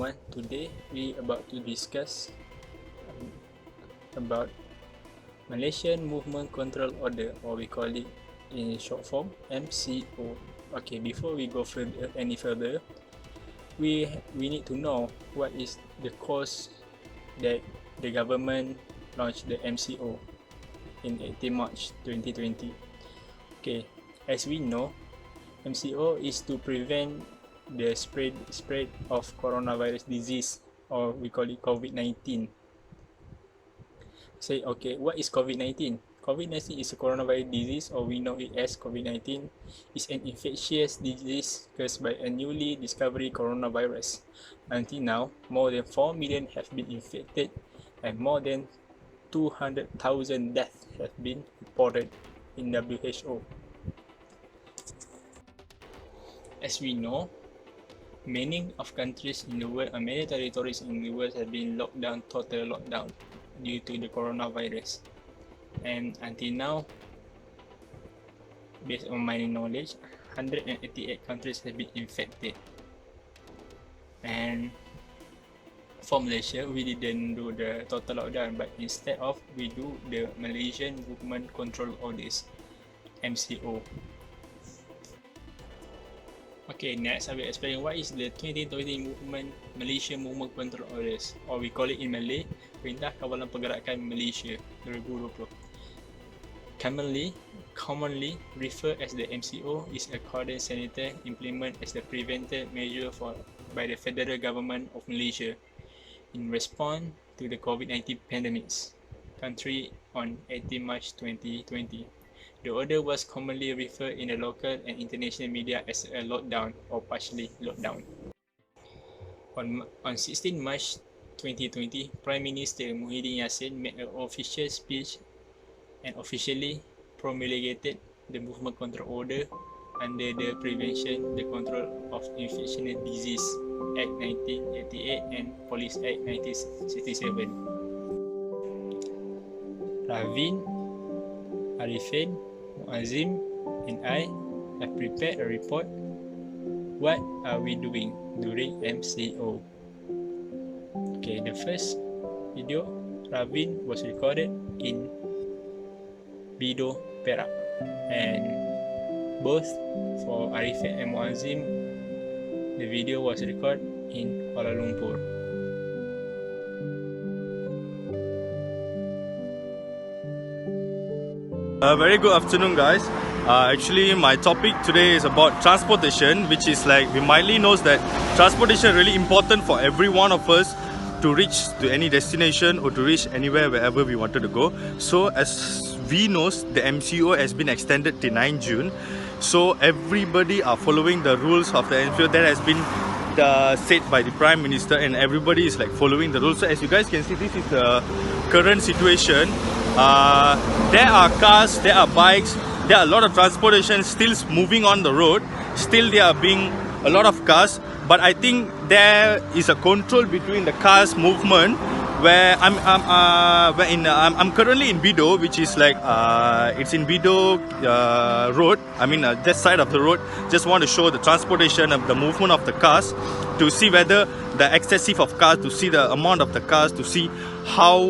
everyone. Today we about to discuss about Malaysian Movement Control Order, or we call it in short form MCO. Okay, before we go any further, we need to know what is the cause that the government launched the MCO in 18 March 2020. Okay, as we know, MCO is to prevent the spread of coronavirus disease, or we call it COVID-19. Say, okay, what is COVID-19? COVID-19 is a coronavirus disease, or we know it as COVID-19. It's an infectious disease caused by a newly discovered coronavirus. Until now, more than 4 million have been infected and more than 200,000 deaths have been reported in WHO. As we know, many of countries in the world and many territories in the world have been locked down, total lockdown, due to the coronavirus. And until now, based on my knowledge, 188 countries have been infected. And for Malaysia, we didn't do the total lockdown, but instead of, we do the Malaysian Movement Control Orders, MCO. Okay, next I will explain what is the 2020 Malaysian Movement Control Orders, or we call it in Malay, Perintah Kawalan Pergerakan Malaysia 2020. Commonly referred as the MCO, is a cordon sanitaire implemented as the preventive measure by the federal government of Malaysia in response to the COVID-19 pandemics country on 18 March 2020. The order was commonly referred in the local and international media as a lockdown or partially lockdown. On 16 March 2020, Prime Minister Muhyiddin Yassin made an official speech and officially promulgated the Movement Control Order under the Prevention the Control of Infectious Disease Act 1988 and Police Act 1967. Ravin, Arifin, Muazzim and I have prepared a report. What are we doing during MCO? Okay, the first video, Ravin was recorded in Bido, Perak, and both for Arifin and Muazzim, the video was recorded in Kuala Lumpur. Very good afternoon, guys. Actually, my topic today is about transportation, which is like we mildly knows that transportation is really important for every one of us to reach to any destination or to reach anywhere wherever we wanted to go. So as we know, the MCO has been extended to 9 June. So everybody are following the rules of the MCO that has been said by the Prime Minister, and everybody is like following the rules. So as you guys can see, this is the current situation. There are cars, there are bikes, there are a lot of transportation still moving on the road. Still there are being a lot of cars, but I think there is a control between the cars movement. Where I'm currently in Bido, which is like it's in Bido road. I mean this side of the road. Just want to show the transportation of the movement of the cars, to see whether the excessive of cars, to see the amount of the cars, to see how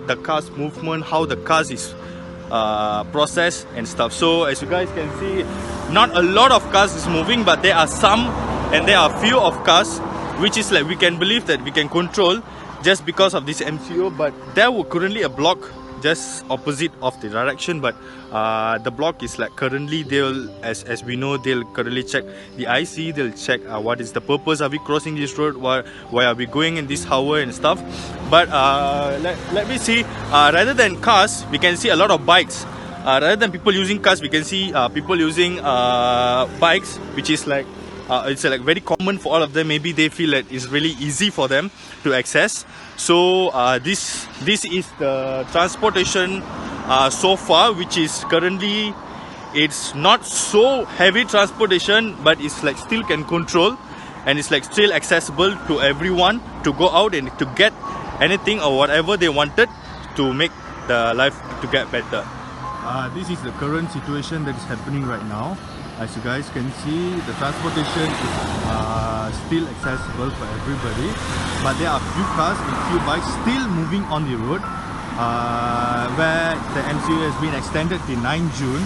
the cars movement, how the cars is processed and stuff. So as you guys can see, not a lot of cars is moving, but there are some, and there are few of cars which is like we can believe that we can control just because of this MCO. But there were currently a block just opposite of the direction, but the block is like currently they'll, as we know, they'll currently check the IC, they'll check what is the purpose, are we crossing this road, why are we going in this hour and stuff. But let me see, rather than cars we can see a lot of bikes. Rather than people using cars, we can see people using bikes, which is like it's like very common for all of them. Maybe they feel that it's really easy for them to access. So this is the transportation so far, which is currently, it's not so heavy transportation, but it's like still can control, and it's like still accessible to everyone to go out and to get anything or whatever they wanted to make the life to get better. This is the current situation that is happening right now. As you guys can see, the transportation is still accessible for everybody, but there are few cars and few bikes still moving on the road, where the MCO has been extended till 9 June.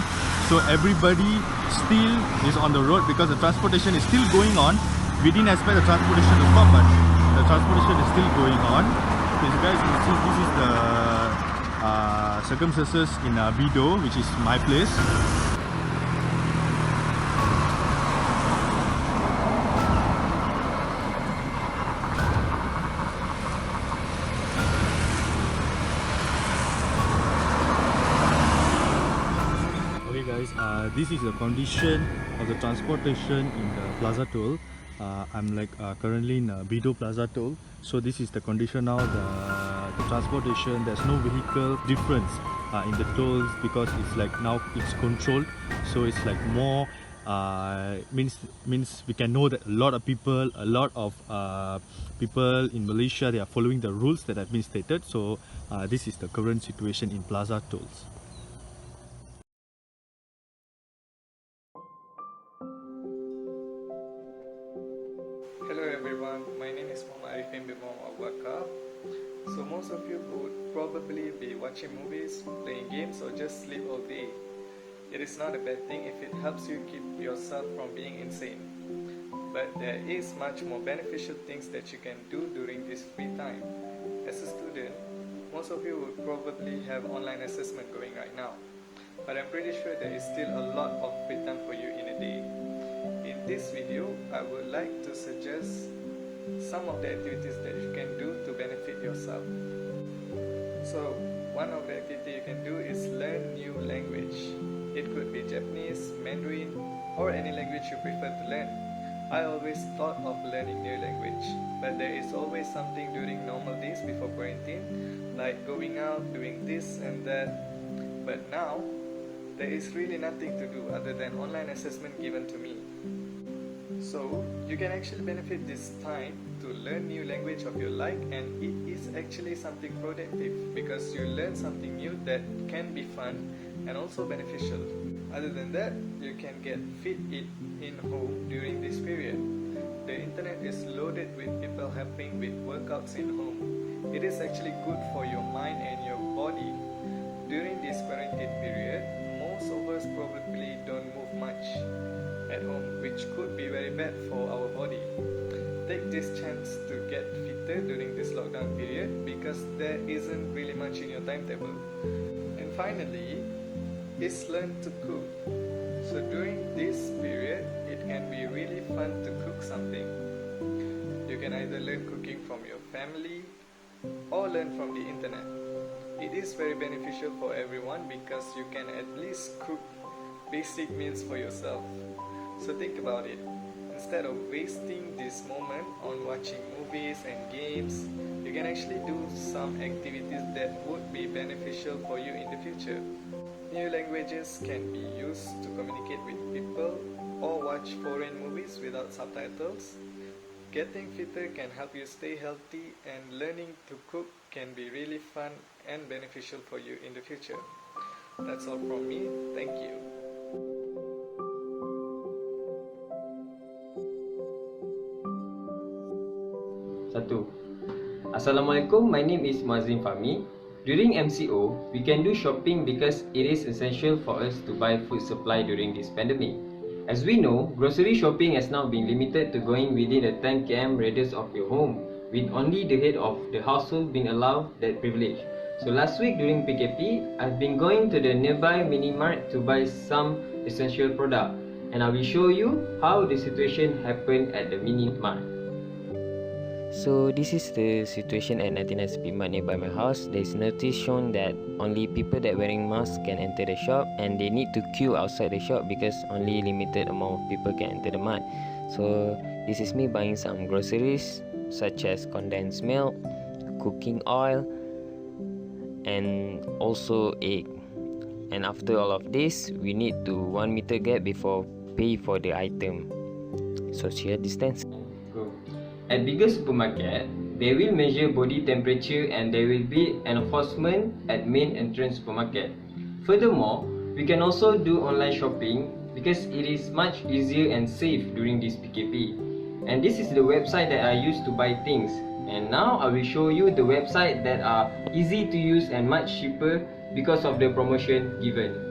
So everybody still is on the road because the transportation is still going on. We didn't expect the transportation to stop, but the transportation is still going on. So as you guys can see, this is the circumstances in Bido, which is my place. This is the condition of the transportation in the Plaza Toll. I'm currently in Bido Plaza Toll. So this is the condition now. The transportation, there's no vehicle difference in the tolls because it's like now it's controlled. So it's like more means we can know that a lot of people in Malaysia, they are following the rules that have been stated. So this is the current situation in Plaza Tolls. Hello everyone, my name is Muhammad Arifin bin Muhammad Wakar. So most of you would probably be watching movies, playing games or just sleep all day. It is not a bad thing if it helps you keep yourself from being insane. But there is much more beneficial things that you can do during this free time. As a student, most of you would probably have online assessment going right now. But I'm pretty sure there is still a lot of free time for you in a day. In this video, I would like to suggest some of the activities that you can do to benefit yourself. So, one of the activities you can do is learn new language. It could be Japanese, Mandarin, or any language you prefer to learn. I always thought of learning new language, but there is always something during normal days before quarantine, like going out, doing this and that. But now, there is really nothing to do other than online assessment given to me. So, you can actually benefit this time to learn new language of your like, and it is actually something productive because you learn something new that can be fun and also beneficial. Other than that, you can get fit in home during this period. The internet is loaded with people helping with workouts in home. It is actually good for your mind and your body. During this quarantine period, most of us probably don't move much at home, which could be very bad for our body. Take this chance to get fitter during this lockdown period because there isn't really much in your timetable. And finally, is learn to cook. So during this period, it can be really fun to cook something. You can either learn cooking from your family or learn from the internet. It is very beneficial for everyone because you can at least cook basic meals for yourself. So think about it. Instead of wasting this moment on watching movies and games, you can actually do some activities that would be beneficial for you in the future. New languages can be used to communicate with people or watch foreign movies without subtitles. Getting fitter can help you stay healthy, and learning to cook can be really fun and beneficial for you in the future. That's all from me. Thank you. Assalamualaikum, my name is Muazzin Fahmi. During MCO, we can do shopping because it is essential for us to buy food supply during this pandemic. As we know, grocery shopping has now been limited to going within a 10 km radius of your home, with only the head of the household being allowed that privilege. So last week during PKP, I've been going to the nearby mini mart to buy some essential product, and I will show you how the situation happened at the mini mart. So this is the situation at 99 Speed Mart nearby my house. There is notice shown that only people that wearing masks can enter the shop, and they need to queue outside the shop because only limited amount of people can enter the mart. So this is me buying some groceries such as condensed milk, cooking oil, and also egg. And after all of this, we need to 1 meter gap before pay for the item. Social distance. At bigger supermarket, they will measure body temperature and there will be an enforcement at main entrance supermarket. Furthermore, we can also do online shopping because it is much easier and safe during this PKP. And this is the website that I use to buy things. And now I will show you the website that are easy to use and much cheaper because of the promotion given.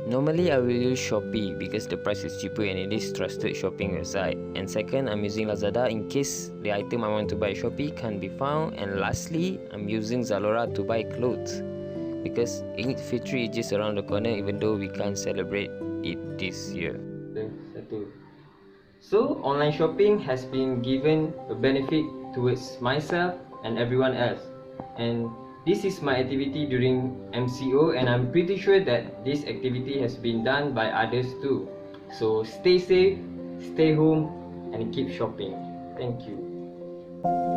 Normally, I will use Shopee because the price is cheaper and it is trusted shopping website. And second, I'm using Lazada in case the item I want to buy at Shopee can't be found. And lastly, I'm using Zalora to buy clothes because Eid Fitri is just around the corner even though we can't celebrate it this year. So, online shopping has been given a benefit towards myself and everyone else. And this is my activity during MCO, and I'm pretty sure that this activity has been done by others too. So stay safe, stay home, and keep shopping. Thank you.